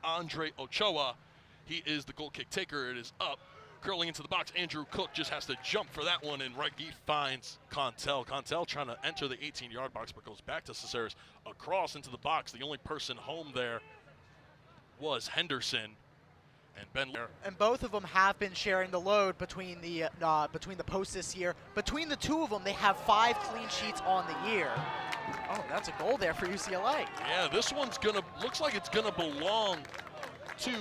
Andre Ochoa. He is the goal kick taker. It is up, curling into the box. Andrew Cook just has to jump for that one, and right he finds Contel. Contel trying to enter the 18-yard box, but goes back to Caceres across into the box. The only person home there was Henderson. And Ben. And both of them have been sharing the load between the posts this year. Between the two of them, they have 5 clean sheets on the year. Oh, that's a goal there for UCLA. Yeah, this one's looks like it's gonna belong to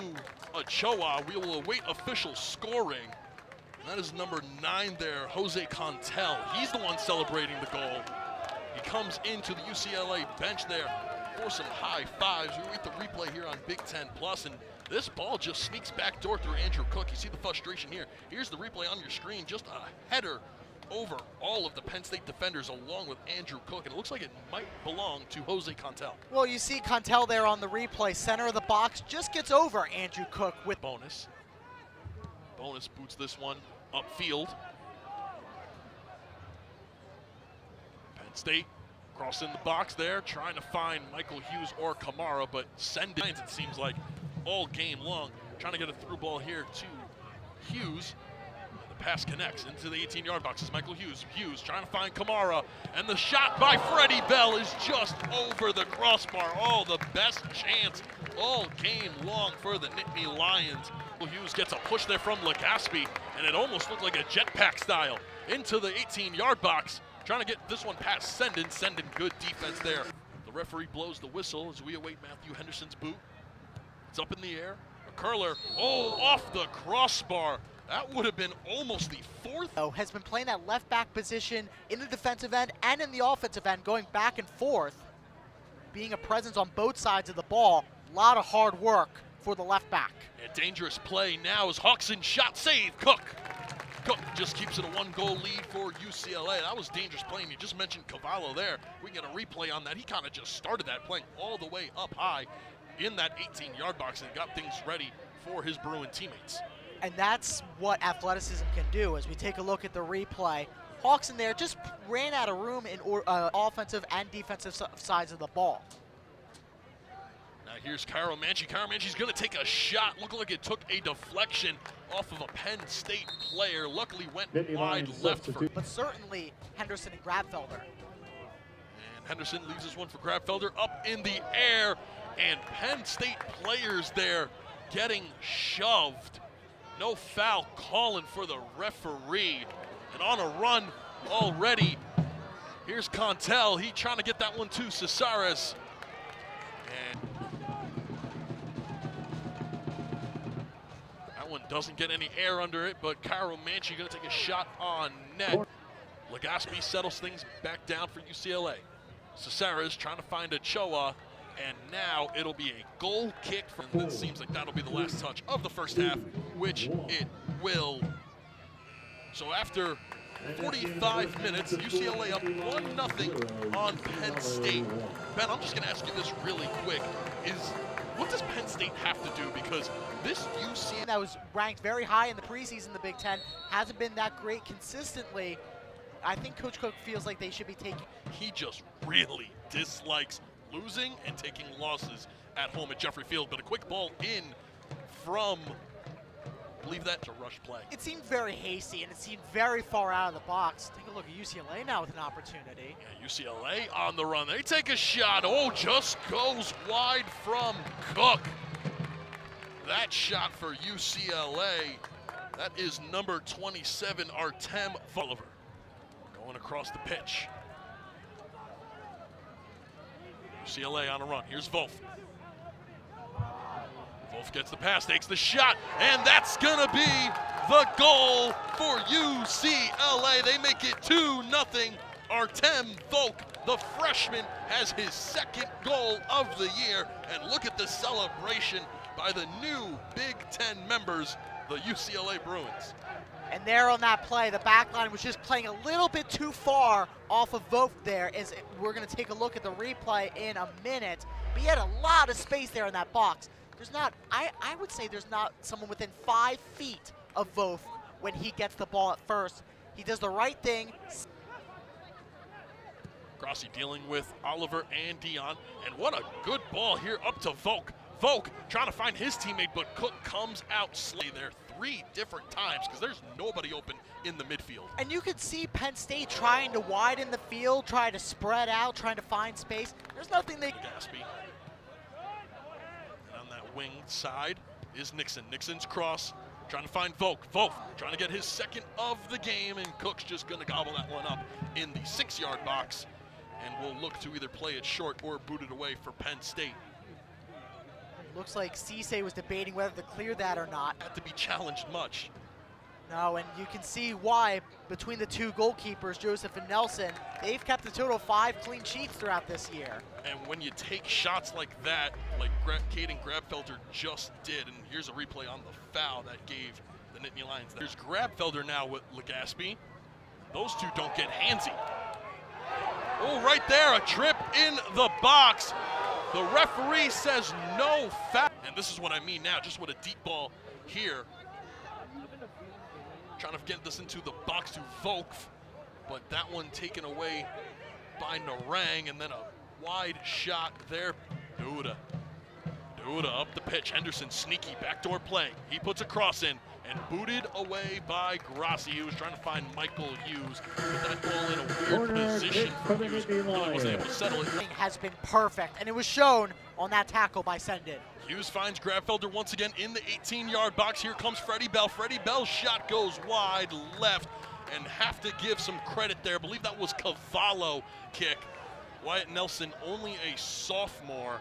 Ochoa. We will await official scoring. And that is number 9 there, Jose Contel. He's the one celebrating the goal. He comes into the UCLA bench there for some high fives. We wait the replay here on Big Ten Plus, and this ball just sneaks back door through Andrew Cook. You see the frustration here. Here's the replay on your screen. Just a header over all of the Penn State defenders along with Andrew Cook, and it looks like it might belong to Jose Contel. Well, you see Contel there on the replay. Center of the box, just gets over Andrew Cook with bonus. Bonus boots this one upfield. Penn State crossing the box there, trying to find Michael Hughes or Kamara, but send it seems like all game long. Trying to get a through ball here to Hughes. The pass connects into the 18-yard box. It's Michael Hughes. Hughes trying to find Kamara, and the shot by Freddie Bell is just over the crossbar. Oh, the best chance all game long for the Nittany Lions. Hughes gets a push there from Legaspi, and it almost looked like a jetpack style into the 18-yard box. Trying to get this one past Sendin. Sendin, good defense there. The referee blows the whistle as we await Matthew Henderson's boot. It's up in the air. A curler, off the crossbar. That would have been almost the 4th. Has been playing that left back position in the defensive end and in the offensive end, going back and forth, being a presence on both sides of the ball. A lot of hard work for the left back. A dangerous play now as Hawkson shot save. Cook just keeps it a 1-goal lead for UCLA. That was dangerous playing. You just mentioned Cavallo there. We get a replay on that. He kind of just started that playing all the way up high in that 18-yard box and got things ready for his Bruin teammates. And that's what athleticism can do. As we take a look at the replay, Hawkson there just ran out of room in offensive and defensive sides of the ball. Now here's Cairo Manchi. Cairo Manchi's going to take a shot. Looked like it took a deflection off of a Penn State player. Luckily went wide left. But certainly Henderson and Grabfelder. And Henderson leaves this one for Grabfelder up in the air. And Penn State players there getting shoved. No foul calling for the referee. And on a run already. Here's Contel. He trying to get that one to Caceres. And that one doesn't get any air under it, but Cairo Manchi going to take a shot on net. Legaspi settles things back down for UCLA. Caceres trying to find Ochoa. And now it'll be a goal kick. It seems like that'll be the last touch of the first half, which it will. So after 45 minutes, UCLA up 1-0 on Penn State. Ben, I'm just going to ask you this really quick. What does Penn State have to do? Because this UCLA that was ranked very high in the preseason, the Big Ten, hasn't been that great consistently. I think Coach Cook feels like they should be taking. He just really dislikes losing and taking losses at home at Jeffrey Field, but a quick ball in from, I believe that's a rush play. It seemed very hasty and it seemed very far out of the box. Take a look at UCLA now with an opportunity. Yeah, UCLA on the run. They take a shot. Just goes wide from Cook. That shot for UCLA. That is number 27, Artem Oliver. Going across the pitch. UCLA on a run. Here's Wolf. Wolf gets the pass, takes the shot, and that's going to be the goal for UCLA. They make it 2-0. Artem Volk, the freshman, has his 2nd goal of the year. And look at the celebration by the new Big Ten members, the UCLA Bruins. And there on that play, the back line was just playing a little bit too far off of Vogt there. As we're going to take a look at the replay in a minute. But he had a lot of space there in that box. There's not, I would say there's not someone within 5 feet of Vogt when he gets the ball at first. He does the right thing. Grossi dealing with Oliver and Dion. And what a good ball here up to Volk. Volk trying to find his teammate, but Cook comes out slay there 3 different times because there's nobody open in the midfield. And you could see Penn State trying to widen the field, trying to spread out, trying to find space. There's nothing they... Gaspy. And on that wing side is Nixon. Nixon's cross, trying to find Volk. Volk trying to get his second of the game, and Cook's just going to gobble that one up in the 6-yard box. And we'll look to either play it short or boot it away for Penn State. Looks like Cisse was debating whether to clear that or not. Had to be challenged much. No, and you can see why between the 2 goalkeepers, Joseph and Nelson, they've kept a total of 5 clean sheets throughout this year. And when you take shots like that, like Caden Grabfelder just did, and here's a replay on the foul that gave the Nittany Lions. There's Grabfelder now with Legaspi. Those 2 don't get handsy. Oh, right there, a trip in the box. The referee says no foul. And this is what I mean now, just with a deep ball here. Trying to get this into the box to Volk, but that one taken away by Narang, and then a wide shot there. Duda up the pitch. Henderson, sneaky backdoor play. He puts a cross in and booted away by Grassi. He was trying to find Michael Hughes. Put that ball in a weird position for Hughes. Really wasn't able to settle it. Has been perfect, and it was shown on that tackle by Sendin. Hughes finds Grabfelder once again in the 18-yard box. Here comes Freddie Bell. Freddie Bell's shot goes wide left, and have to give some credit there. I believe that was Cavallo kick. Wyatt Nelson, only a sophomore,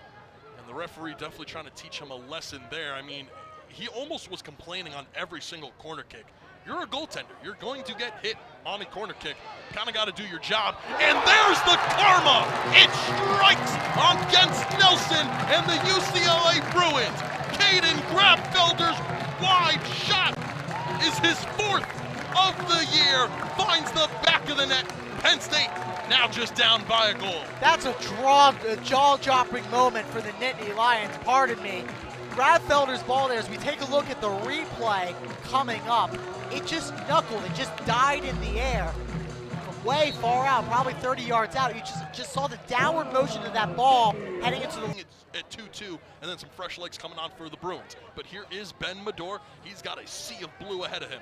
and the referee definitely trying to teach him a lesson there. I mean, he almost was complaining on every single corner kick. You're a goaltender. You're going to get hit on a corner kick. Kind of got to do your job. And there's the karma. It strikes against Nelson and the UCLA Bruins. Caden Grabfelder's wide shot is his 4th of the year. Finds the back of the net. Penn State now just down by a goal. That's a jaw-dropping moment for the Nittany Lions, pardon me. Grabfelder's ball there, as we take a look at the replay coming up, it just knuckled, it just died in the air from way far out, probably 30 yards out. You just saw the downward motion of that ball heading into the... At 2-2, and then some fresh legs coming on for the Bruins. But here is Ben Medor. He's got a sea of blue ahead of him.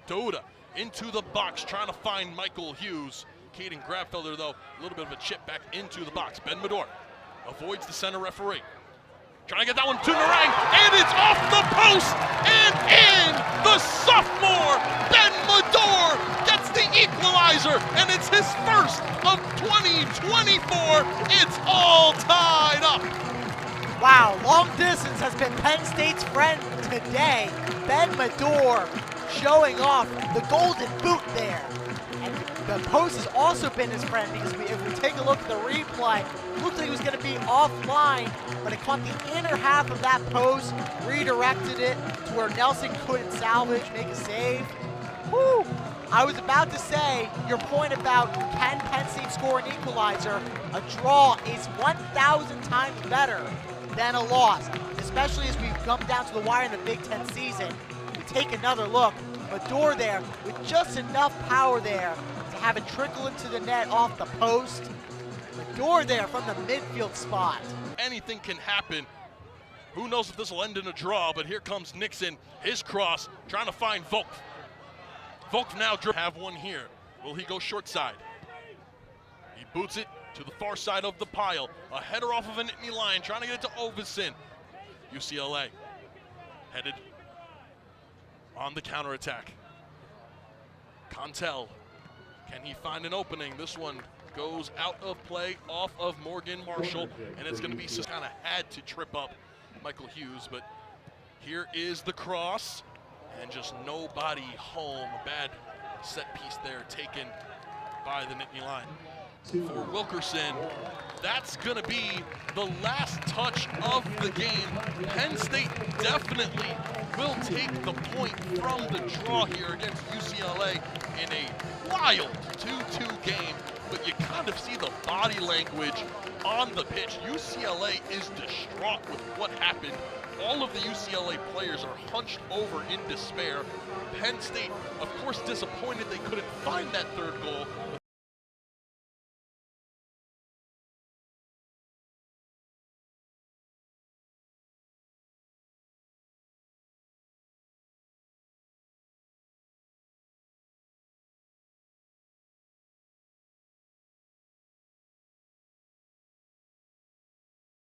Doda into the box, trying to find Michael Hughes. Caden Grabfelder, though, a little bit of a chip back into the box. Ben Medor avoids the center referee. Trying to get that one to Narang, and it's off the post and in! The sophomore, Ben Medor, gets the equalizer, and it's his first of 2024. It's all tied up. Wow, long distance has been Penn State's friend today. Ben Medor showing off the golden boot there. And the post has also been his friend, because if we take a look at the replay, it looked like it was going to be offline, but it caught the inner half of that post, redirected it to where Nelson couldn't salvage, make a save. Woo! I was about to say, your point about can Penn State score an equalizer, a draw is 1,000 times better than a loss, especially as we come down to the wire in the Big Ten season. We take another look. Medor there with just enough power there to have it trickle into the net off the post. Medor there from the midfield spot. Anything can happen. Who knows if this will end in a draw, but here comes Nixon, his cross, trying to find Volk. Volk now have one here. Will he go short side? He boots it to the far side of the pile. A header off of a Nittany Lion, trying to get it to Ovison. UCLA headed on the counterattack. Contel, can he find an opening? This one goes out of play off of Morgan Marshall, and it's going to be kind of had to trip up Michael Hughes, but here is the cross, and just nobody home. A bad set piece there taken by the Nittany Lion. For Wilkerson, that's going to be the last touch of the game. Penn State definitely will take the point from the draw here against UCLA in a wild 2-2 game, but you kind of see the body language on the pitch. UCLA is distraught with what happened. All of the UCLA players are hunched over in despair. Penn State, of course, disappointed they couldn't find that third goal.